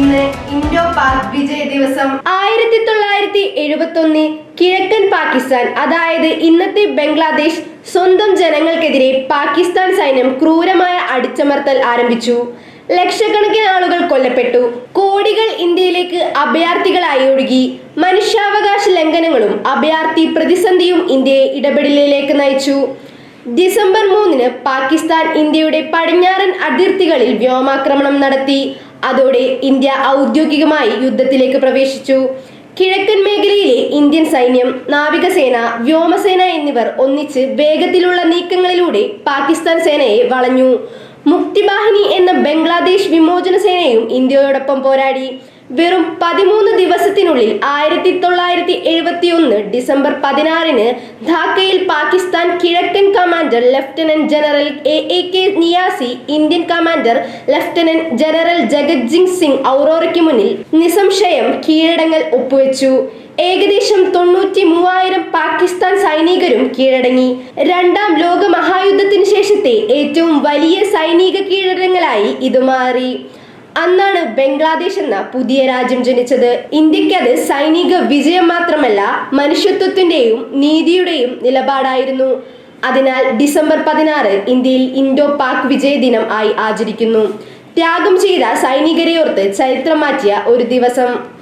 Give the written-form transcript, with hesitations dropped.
ഇന്ന് ഇൻഡോ പാക് വിജയ ദിവസം. 1971 കിഴക്കൻ പാകിസ്ഥാൻ, അതായത് ഇന്നത്തെ ബംഗ്ലാദേശ്, സ്വന്തം ജനങ്ങൾക്കെതിരെ പാകിസ്ഥാൻ സൈന്യം ക്രൂരമായ അടിച്ചമർത്തൽ ആരംഭിച്ചു. ലക്ഷക്കണക്കിന് ആളുകൾ കൊല്ലപ്പെട്ടു. കോടികൾ ഇന്ത്യയിലേക്ക് അഭയാർത്ഥികളായി ഒഴുകി. മനുഷ്യാവകാശ ലംഘനങ്ങളും അഭയാർത്ഥി പ്രതിസന്ധിയും ഇന്ത്യയെ ഇടപെടലിലേക്ക് നയിച്ചു. ഡിസംബർ 3 പാകിസ്ഥാൻ ഇന്ത്യയുടെ പടിഞ്ഞാറൻ അതിർത്തികളിൽ വ്യോമാക്രമണം നടത്തി. അതോടെ ഇന്ത്യ ഔദ്യോഗികമായി യുദ്ധത്തിലേക്ക് പ്രവേശിച്ചു. കിഴക്കൻ മേഖലയിലെ ഇന്ത്യൻ സൈന്യം, നാവികസേന, വ്യോമസേന എന്നിവർ ഒന്നിച്ച് വേഗത്തിലുള്ള നീക്കങ്ങളിലൂടെ പാകിസ്ഥാൻ സേനയെ വളഞ്ഞു. മുക്തിബാഹിനി എന്ന ബംഗ്ലാദേശ് വിമോചന സേനയും ഇന്ത്യയോടൊപ്പം പോരാടി. വെറും 13 ദിവസത്തിനുള്ളിൽ 1971 ഡിസംബർ 16 ധാക്കയിൽ പാകിസ്ഥാൻ കിഴക്കൻ commander lieutenant general AAK Niazi Indian commander lieutenant general Jagjit Singh ഔറോറയ്ക്ക് മുന്നിൽ നിസ്സംശയം കീഴടങ്ങൽ ഒപ്പുവെച്ചു. ഏകദേശം 93,000 പാകിസ്ഥാൻ സൈനികരും കീഴടങ്ങി. രണ്ടാം ലോക മഹായുദ്ധത്തിന് ശേഷത്തെ ഏറ്റവും വലിയ സൈനിക കീഴടങ്ങലായി ഇത് മാറി. അന്നാണ് ബംഗ്ലാദേശ് എന്ന പുതിയ രാജ്യം ജനിച്ചത്. ഇന്ത്യക്ക് അത് സൈനിക വിജയം മാത്രമല്ല, മനുഷ്യത്വത്തിന്റെയും നീതിയുടെയും നിലപാടായിരുന്നു. അതിനാൽ ഡിസംബർ 16 ഇന്ത്യയിൽ ഇൻഡോ പാക് വിജയ ദിനം ആയി ആചരിക്കുന്നു. ത്യാഗം ചെയ്ത സൈനികരെ ഓർത്ത് ചരിത്രം മാറ്റിയ ഒരു ദിവസം.